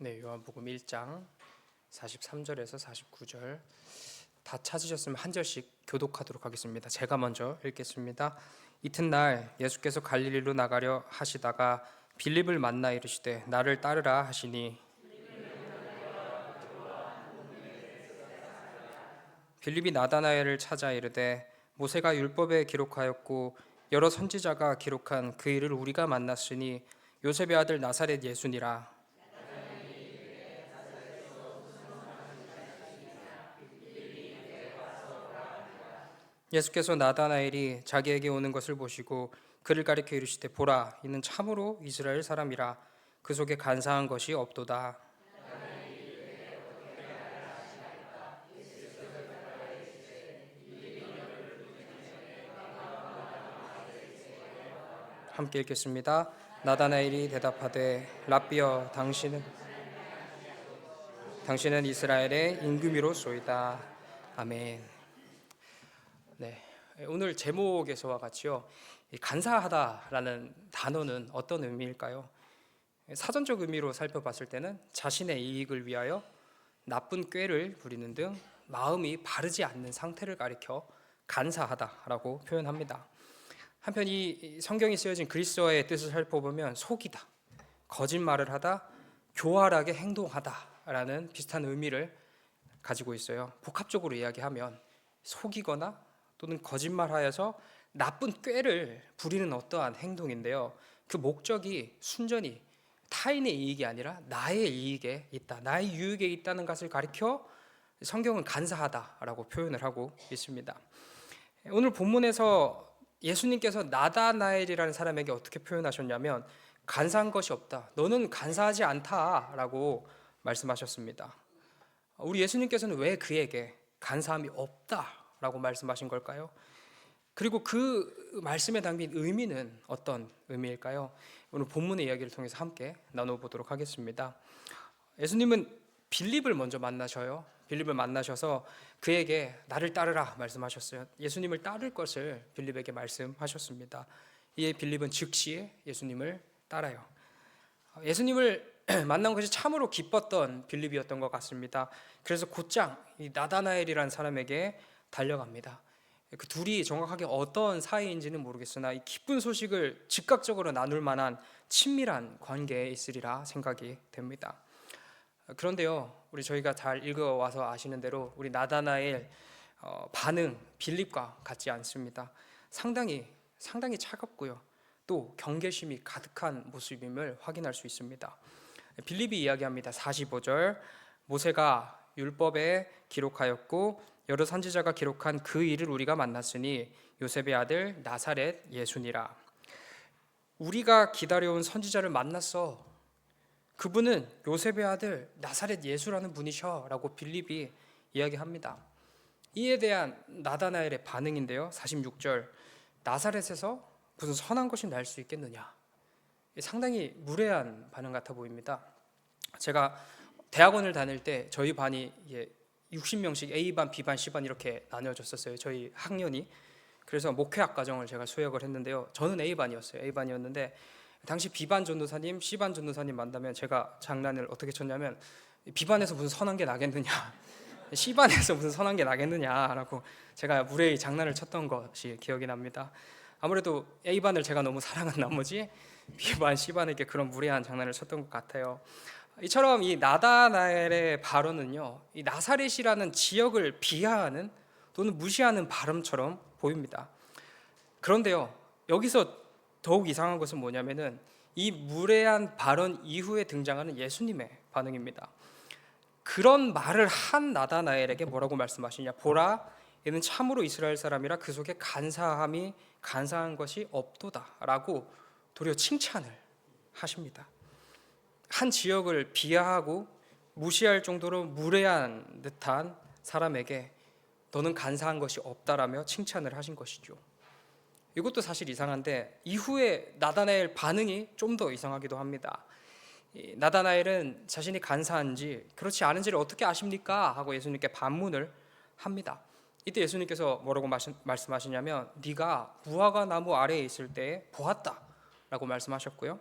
네, 요한복음 1장 43절에서 49절 다 찾으셨으면 한 절씩 교독하도록 하겠습니다. 제가 먼저 읽겠습니다. 이튿날 예수께서 갈릴리로 나가려 하시다가 빌립을 만나 이르시되 나를 따르라 하시니 빌립이 나다나엘을 찾아 이르되 모세가 율법에 기록하였고 여러 선지자가 기록한 그 일을 우리가 만났으니 요셉의 아들 나사렛 예수니라. 예수께서 나다나엘이 자기에게 오는 것을 보시고 그를 가리켜 이르시되 보라, 이는 참으로 이스라엘 사람이라. 그 속에 간사한 것이 없도다. 함께 읽겠습니다. 나다나엘이 대답하되 랍비여, 당신은 이스라엘의 임금이로소이다. 아멘. 네, 오늘 제목에서와 같이요, 이 간사하다라는 단어는 어떤 의미일까요? 사전적 의미로 살펴봤을 때는 자신의 이익을 위하여 나쁜 꾀를 부리는 등 마음이 바르지 않는 상태를 가리켜 간사하다라고 표현합니다. 한편 이 성경이 쓰여진 그리스어의 뜻을 살펴보면 속이다, 거짓말을 하다, 교활하게 행동하다라는 비슷한 의미를 가지고 있어요. 복합적으로 이야기하면 속이거나 또는 거짓말하여서 나쁜 꾀를 부리는 어떠한 행동인데요, 그 목적이 순전히 타인의 이익이 아니라 나의 이익에 있다, 나의 유익에 있다는 것을 가리켜 성경은 간사하다라고 표현을 하고 있습니다. 오늘 본문에서 예수님께서 나다나엘이라는 사람에게 어떻게 표현하셨냐면 간사한 것이 없다, 너는 간사하지 않다라고 말씀하셨습니다. 우리 예수님께서는 왜 그에게 간사함이 없다라고 말씀하신 걸까요? 그리고 그 말씀에 담긴 의미는 어떤 의미일까요? 오늘 본문의 이야기를 통해서 함께 나눠보도록 하겠습니다. 예수님은 빌립을 먼저 만나셔요. 빌립을 만나셔서 그에게 나를 따르라 말씀하셨어요. 예수님을 따를 것을 빌립에게 말씀하셨습니다. 이에 빌립은 즉시 예수님을 따라요. 예수님을 만난 것이 참으로 기뻤던 빌립이었던 것 같습니다. 그래서 곧장 이 나다나엘이라는 사람에게 달려갑니다. 그 둘이 정확하게 어떤 사이인지는 모르겠으나 이 기쁜 소식을 즉각적으로 나눌 만한 친밀한 관계에 있으리라 생각이 됩니다. 그런데요, 저희가 잘 읽어와서 아시는 대로 우리 나다나엘 반응 빌립과 같지 않습니다. 상당히 차갑고요, 또 경계심이 가득한 모습임을 확인할 수 있습니다. 빌립이 이야기합니다. 45절, 모세가 율법에 기록하였고 여러 선지자가 기록한 그 일을 우리가 만났으니 요셉의 아들 나사렛 예수니라. 우리가 기다려온 선지자를 만났어. 그분은 요셉의 아들 나사렛 예수라는 분이셔 라고 빌립이 이야기합니다. 이에 대한 나다나엘의 반응인데요, 46절, 나사렛에서 무슨 선한 것이 날 수 있겠느냐. 상당히 무례한 반응 같아 보입니다. 제가 대학원을 다닐 때 저희 반이 60명씩 A반, B반, C반 이렇게 나뉘어졌었어요, 저희 학년이. 그래서 목회학 과정을 제가 수역을 했는데요, 저는 A반이었는데 당시 B반 전도사님, C반 전도사님 만나면 제가 장난을 어떻게 쳤냐면 B반에서 무슨 선한 게 나겠느냐, C반에서 무슨 선한 게 나겠느냐라고 제가 무례히 장난을 쳤던 것이 기억이 납니다. 아무래도 A반을 제가 너무 사랑한 나머지 B반, C반에게 그런 무례한 장난을 쳤던 것 같아요. 이처럼 이 나다나엘의 발언은요, 이 나사렛이라는 지역을 비하하는 또는 무시하는 발음처럼 보입니다. 그런데요, 여기서 더욱 이상한 것은 뭐냐면은 이 무례한 발언 이후에 등장하는 예수님의 반응입니다. 그런 말을 한 나다나엘에게 뭐라고 말씀하시냐, 보라, 이는 참으로 이스라엘 사람이라. 그 속에 간사한 것이 없도다라고 도리어 칭찬을 하십니다. 한 지역을 비하하고 무시할 정도로 무례한 듯한 사람에게 너는 간사한 것이 없다라며 칭찬을 하신 것이죠. 이것도 사실 이상한데 이후에 나다나엘 반응이 좀 더 이상하기도 합니다. 나다나엘은 자신이 간사한지 그렇지 않은지를 어떻게 아십니까? 하고 예수님께 반문을 합니다. 이때 예수님께서 뭐라고 말씀하시냐면 네가 무화과 나무 아래에 있을 때 보았다 라고 말씀하셨고요,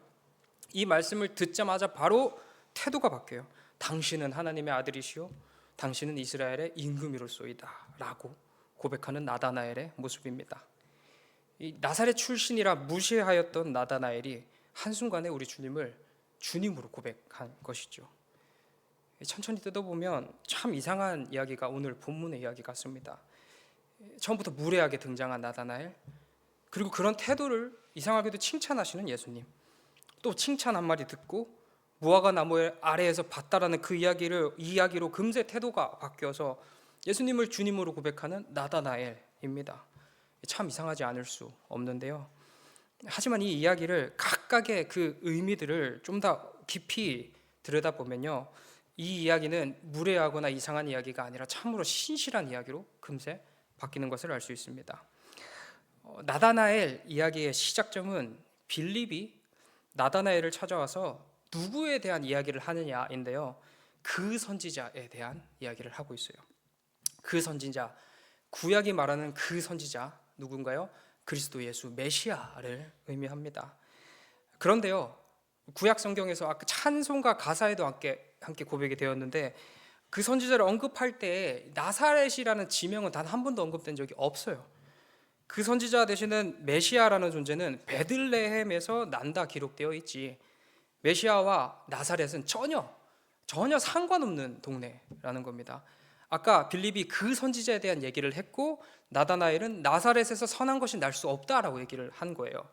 이 말씀을 듣자마자 바로 태도가 바뀌어요. 당신은 하나님의 아들이시요 당신은 이스라엘의 임금이로소이다 라고 고백하는 나다나엘의 모습입니다. 이 나사렛 출신이라 무시하였던 나다나엘이 한순간에 우리 주님을 주님으로 고백한 것이죠. 천천히 뜯어보면 참 이상한 이야기가 오늘 본문의 이야기 같습니다. 처음부터 무례하게 등장한 나다나엘, 그리고 그런 태도를 이상하게도 칭찬하시는 예수님, 또 칭찬 한 마디 듣고 무화과 나무 아래에서 봤다라는 그 이야기로 금세 태도가 바뀌어서 예수님을 주님으로 고백하는 나다나엘입니다. 참 이상하지 않을 수 없는데요. 하지만 이 이야기를 각각의 그 의미들을 좀 더 깊이 들여다보면요, 이 이야기는 무례하거나 이상한 이야기가 아니라 참으로 신실한 이야기로 금세 바뀌는 것을 알 수 있습니다. 나다나엘 이야기의 시작점은 빌립이 나다나엘을 찾아와서 누구에 대한 이야기를 하느냐인데요, 그 선지자에 대한 이야기를 하고 있어요. 그 선지자, 구약이 말하는 그 선지자 누군가요? 그리스도 예수 메시아를 의미합니다. 그런데요, 구약 성경에서 아까 찬송가 가사에도 함께 고백이 되었는데 그 선지자를 언급할 때 나사렛이라는 지명은 단 한 번도 언급된 적이 없어요. 그 선지자 되시는 메시아라는 존재는 베들레헴에서 난다 기록되어 있지, 메시아와 나사렛은 전혀 상관없는 동네라는 겁니다. 아까 빌립이 그 선지자에 대한 얘기를 했고 나다나엘은 나사렛에서 선한 것이 날 수 없다라고 얘기를 한 거예요.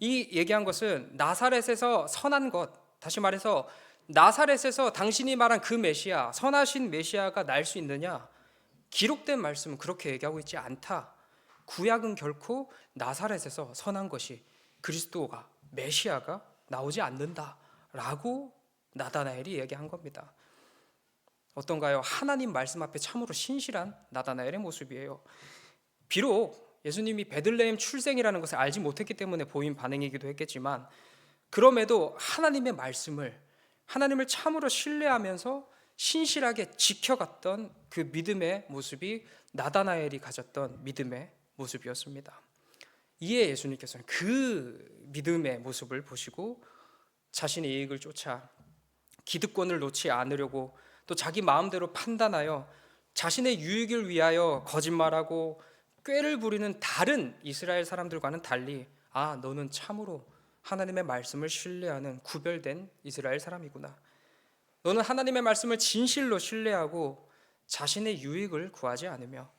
이 얘기한 것은 나사렛에서 선한 것, 다시 말해서 나사렛에서 당신이 말한 그 메시아, 선하신 메시아가 날 수 있느냐? 기록된 말씀은 그렇게 얘기하고 있지 않다. 구약은 결코 나사렛에서 선한 것이, 그리스도가, 메시아가 나오지 않는다라고 나다나엘이 얘기한 겁니다. 어떤가요? 하나님 말씀 앞에 참으로 신실한 나다나엘의 모습이에요. 비록 예수님이 베들레헴 출생이라는 것을 알지 못했기 때문에 보인 반응이기도 했겠지만, 그럼에도 하나님을 참으로 신뢰하면서 신실하게 지켜갔던 그 믿음의 모습이 나다나엘이 가졌던 믿음의 모습이었습니다. 이에 예수님께서는 그 믿음의 모습을 보시고 자신의 이익을 쫓아 기득권을 놓지 않으려고, 또 자기 마음대로 판단하여 자신의 유익을 위하여 거짓말하고 꾀를 부리는 다른 이스라엘 사람들과는 달리, 너는 참으로 하나님의 말씀을 신뢰하는 구별된 이스라엘 사람이구나. 너는 하나님의 말씀을 진실로 신뢰하고 자신의 유익을 구하지 않으며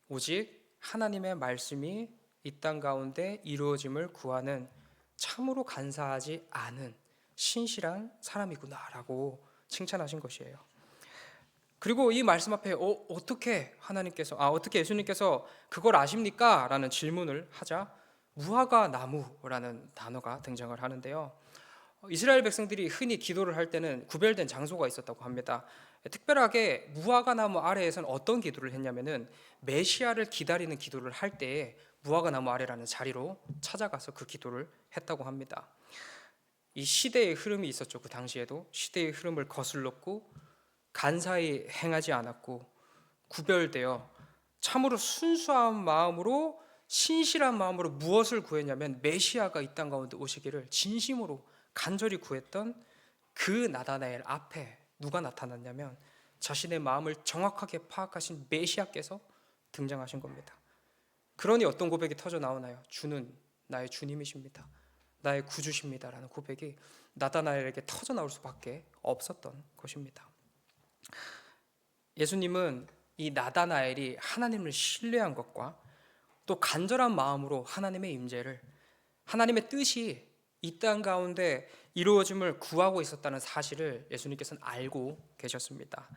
오직 하나님의 말씀이 이 땅 가운데 이루어짐을 구하는 참으로 간사하지 않은 신실한 사람이구나라고 칭찬하신 것이에요. 그리고 이 말씀 앞에 어떻게 예수님께서 그걸 아십니까? 라는 질문을 하자 무화과 나무라는 단어가 등장을 하는데요, 이스라엘 백성들이 흔히 기도를 할 때는 구별된 장소가 있었다고 합니다. 특별하게 무화과 나무 아래에서는 어떤 기도를 했냐면은 메시아를 기다리는 기도를 할 때에 무화과 나무 아래라는 자리로 찾아가서 그 기도를 했다고 합니다. 이 시대의 흐름이 있었죠. 그 당시에도 시대의 흐름을 거슬렀고 간사히 행하지 않았고 구별되어 참으로 순수한 마음으로, 신실한 마음으로 무엇을 구했냐면 메시아가 이 땅 가운데 오시기를 진심으로 간절히 구했던 그 나다나엘 앞에 누가 나타났냐면 자신의 마음을 정확하게 파악하신 메시아께서 등장하신 겁니다. 그러니 어떤 고백이 터져 나오나요? 주는 나의 주님이십니다, 나의 구주십니다 라는 고백이 나다나엘에게 터져 나올 수밖에 없었던 것입니다. 예수님은 이 나다나엘이 하나님을 신뢰한 것과 또 간절한 마음으로 하나님의 임재를, 하나님의 뜻이 이 땅 가운데 이루어짐을 구하고 있었다는 사실을 예수님께서는 알고 계셨습니다.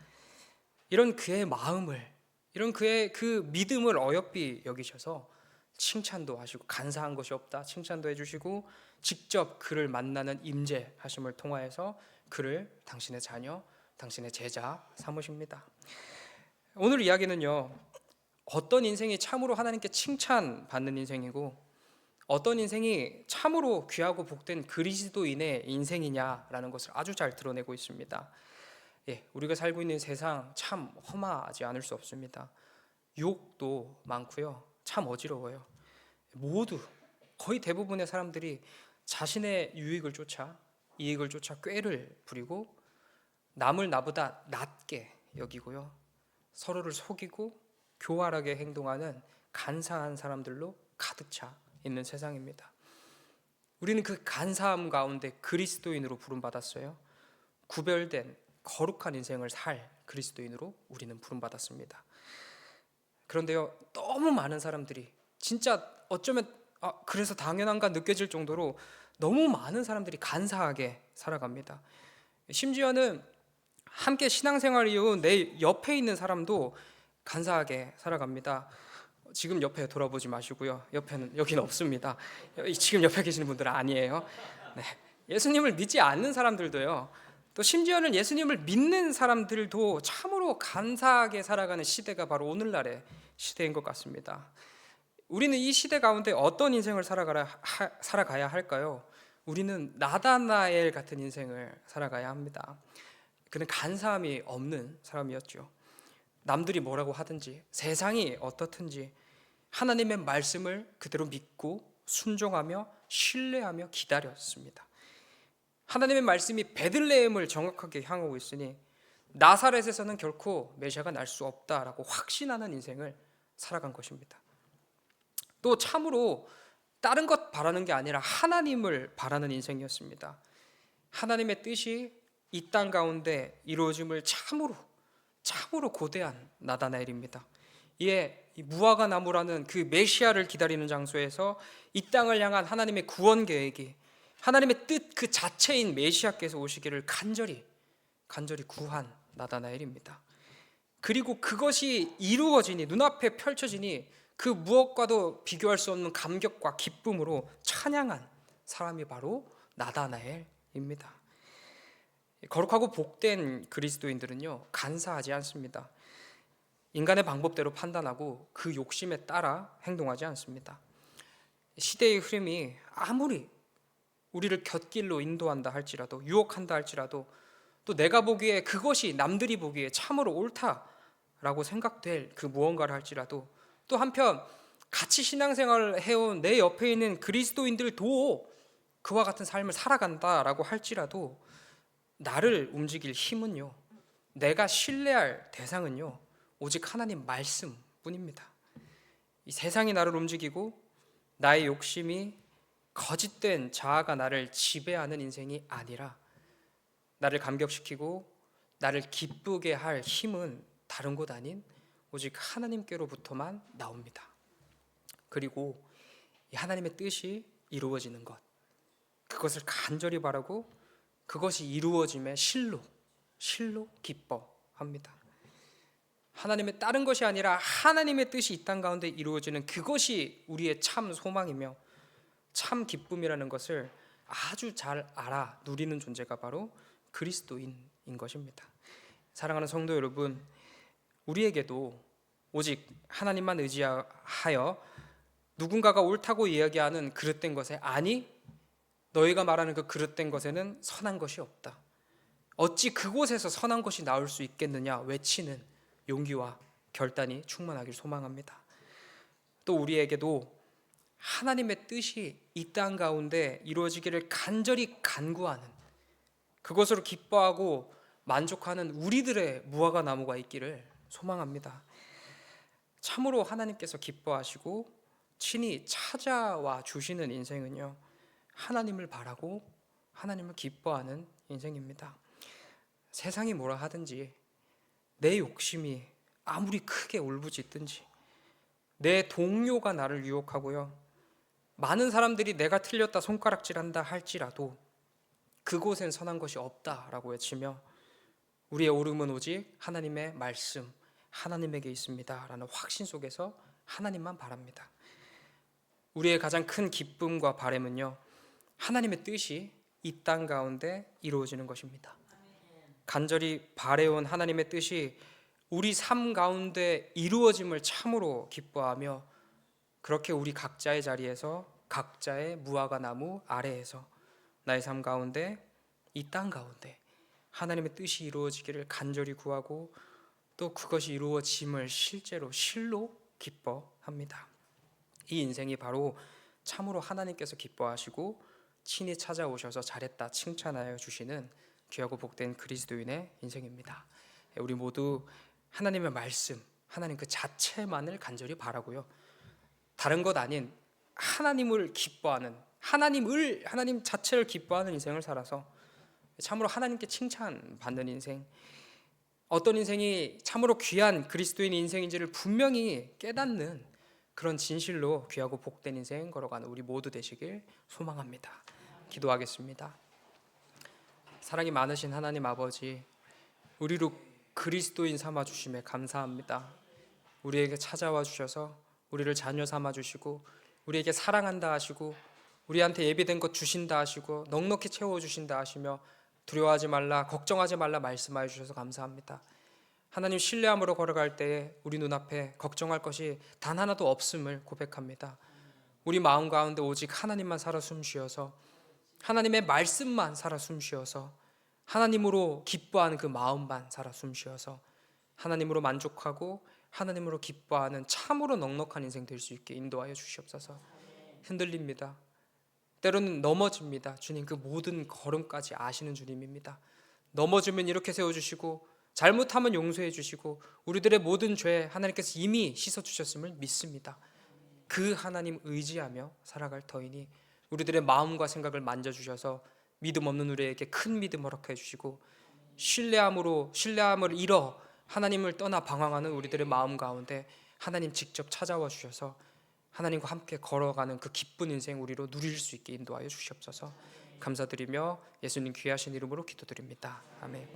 이런 그의 마음을, 이런 그의 그 믿음을 어여삐 여기셔서 칭찬도 하시고, 간사한 것이 없다 칭찬도 해주시고, 직접 그를 만나는 임재하심을 통하여서 그를 당신의 자녀, 당신의 제자 삼으십니다. 오늘 이야기는요, 어떤 인생이 참으로 하나님께 칭찬받는 인생이고 어떤 인생이 참으로 귀하고 복된 그리스도인의 인생이냐라는 것을 아주 잘 드러내고 있습니다. 우리가 살고 있는 세상 참 험하지 않을 수 없습니다. 유혹도 많고요, 참 어지러워요. 거의 대부분의 사람들이 자신의 이익을 쫓아 꾀를 부리고 남을 나보다 낮게 여기고요, 서로를 속이고 교활하게 행동하는 간사한 사람들로 가득 차 있는 세상입니다. 우리는 그 간사함 가운데 그리스도인으로 부름받았어요. 구별된 거룩한 인생을 살 그리스도인으로 우리는 부름받았습니다. 그런데요, 너무 많은 사람들이 진짜 어쩌면 그래서 당연한가 느껴질 정도로 너무 많은 사람들이 간사하게 살아갑니다. 심지어는 함께 신앙생활을 이어온 내 옆에 있는 사람도 간사하게 살아갑니다. 지금 옆에 돌아보지 마시고요, 여기는 없습니다. 지금 옆에 계시는 분들은 아니에요. 네. 예수님을 믿지 않는 사람들도요, 또 심지어는 예수님을 믿는 사람들도 참으로 간사하게 살아가는 시대가 바로 오늘날의 시대인 것 같습니다. 우리는 이 시대 가운데 어떤 인생을 살아가야 할까요? 우리는 나다나엘 같은 인생을 살아가야 합니다. 그는 간사함이 없는 사람이었죠. 남들이 뭐라고 하든지, 세상이 어떻든지 하나님의 말씀을 그대로 믿고 순종하며 신뢰하며 기다렸습니다. 하나님의 말씀이 베들레헴을 정확하게 향하고 있으니 나사렛에서는 결코 메시아가 날 수 없다라고 확신하는 인생을 살아간 것입니다. 또 참으로 다른 것 바라는 게 아니라 하나님을 바라는 인생이었습니다. 하나님의 뜻이 이 땅 가운데 이루어짐을 참으로 고대한 나다나엘입니다. 이에 무화과 나무라는 그 메시아를 기다리는 장소에서 이 땅을 향한 하나님의 구원 계획이, 하나님의 뜻 그 자체인 메시아께서 오시기를 간절히 구한 나다나엘입니다. 그리고 그것이 이루어지니, 눈앞에 펼쳐지니 그 무엇과도 비교할 수 없는 감격과 기쁨으로 찬양한 사람이 바로 나다나엘입니다. 거룩하고 복된 그리스도인들은요, 간사하지 않습니다. 인간의 방법대로 판단하고 그 욕심에 따라 행동하지 않습니다. 시대의 흐름이 아무리 우리를 곁길로 인도한다 할지라도, 유혹한다 할지라도, 또 내가 보기에 그것이 남들이 보기에 참으로 옳다라고 생각될 그 무언가를 할지라도, 또 한편 같이 신앙생활을 해온 내 옆에 있는 그리스도인들도 그와 같은 삶을 살아간다라고 할지라도 나를 움직일 힘은요, 내가 신뢰할 대상은요, 오직 하나님 말씀뿐입니다. 이 세상이 나를 움직이고 나의 욕심이 거짓된 자아가 나를 지배하는 인생이 아니라, 나를 감격시키고 나를 기쁘게 할 힘은 다른 곳 아닌 오직 하나님께로부터만 나옵니다. 그리고 이 하나님의 뜻이 이루어지는 것, 그것을 간절히 바라고 그것이 이루어짐에 실로 기뻐합니다. 하나님의 다른 것이 아니라 하나님의 뜻이 이 땅 가운데 이루어지는 그것이 우리의 참 소망이며 참 기쁨이라는 것을 아주 잘 알아 누리는 존재가 바로 그리스도인인 것입니다. 사랑하는 성도 여러분, 우리에게도 오직 하나님만 의지하여 누군가가 옳다고 이야기하는 그릇된 것에, 아니 너희가 말하는 그 그릇된 것에는 선한 것이 없다, 어찌 그곳에서 선한 것이 나올 수 있겠느냐 외치는 용기와 결단이 충만하길 소망합니다. 또 우리에게도 하나님의 뜻이 이 땅 가운데 이루어지기를 간절히 간구하는, 그것으로 기뻐하고 만족하는 우리들의 무화과 나무가 있기를 소망합니다. 참으로 하나님께서 기뻐하시고 친히 찾아와 주시는 인생은요, 하나님을 바라고 하나님을 기뻐하는 인생입니다. 세상이 뭐라 하든지, 내 욕심이 아무리 크게 울부짖든지, 내 동료가 나를 유혹하고요, 많은 사람들이 내가 틀렸다 손가락질한다 할지라도 그곳엔 선한 것이 없다라고 외치며 우리의 오름은 오직 하나님의 말씀, 하나님에게 있습니다 라는 확신 속에서 하나님만 바랍니다. 우리의 가장 큰 기쁨과 바람은요, 하나님의 뜻이 이 땅 가운데 이루어지는 것입니다. 간절히 바라온 하나님의 뜻이 우리 삶 가운데 이루어짐을 참으로 기뻐하며, 그렇게 우리 각자의 자리에서 각자의 무화과 나무 아래에서 나의 삶 가운데, 이 땅 가운데 하나님의 뜻이 이루어지기를 간절히 구하고 또 그것이 이루어짐을 실로 기뻐합니다. 이 인생이 바로 참으로 하나님께서 기뻐하시고 친히 찾아오셔서 잘했다 칭찬하여 주시는 귀하고 복된 그리스도인의 인생입니다. 우리 모두 하나님의 말씀, 하나님 그 자체만을 간절히 바라고요. 다른 것 아닌 하나님을 기뻐하는, 하나님 자체를 기뻐하는 인생을 살아서 참으로 하나님께 칭찬받는 인생, 어떤 인생이 참으로 귀한 그리스도인 인생인지를 분명히 깨닫는 그런 진실로 귀하고 복된 인생 걸어가는 우리 모두 되시길 소망합니다. 기도하겠습니다. 사랑이 많으신 하나님 아버지, 우리로 그리스도인 삼아 주심에 감사합니다. 우리에게 찾아와 주셔서 우리를 자녀 삼아 주시고 우리에게 사랑한다 하시고 우리한테 예비된 것 주신다 하시고 넉넉히 채워 주신다 하시며 두려워하지 말라, 걱정하지 말라 말씀하여 주셔서 감사합니다. 하나님, 신뢰함으로 걸어갈 때에 우리 눈앞에 걱정할 것이 단 하나도 없음을 고백합니다. 우리 마음 가운데 오직 하나님만 살아 숨쉬어서, 하나님의 말씀만 살아 숨쉬어서, 하나님으로 기뻐하는 그 마음만 살아 숨쉬어서 하나님으로 만족하고 하나님으로 기뻐하는 참으로 넉넉한 인생 될 수 있게 인도하여 주시옵소서. 흔들립니다. 때로는 넘어집니다. 주님, 그 모든 걸음까지 아시는 주님입니다. 넘어지면 이렇게 세워주시고 잘못하면 용서해 주시고 우리들의 모든 죄 하나님께서 이미 씻어주셨음을 믿습니다. 그 하나님 의지하며 살아갈 터이니 우리들의 마음과 생각을 만져주셔서 믿음 없는 우리에게 큰 믿음 허락해 주시고 신뢰함을 잃어 하나님을 떠나 방황하는 우리들의 마음 가운데 하나님 직접 찾아와 주셔서 하나님과 함께 걸어가는 그 기쁜 인생 우리로 누릴 수 있게 인도하여 주시옵소서. 감사드리며 예수님 귀하신 이름으로 기도드립니다. 아멘.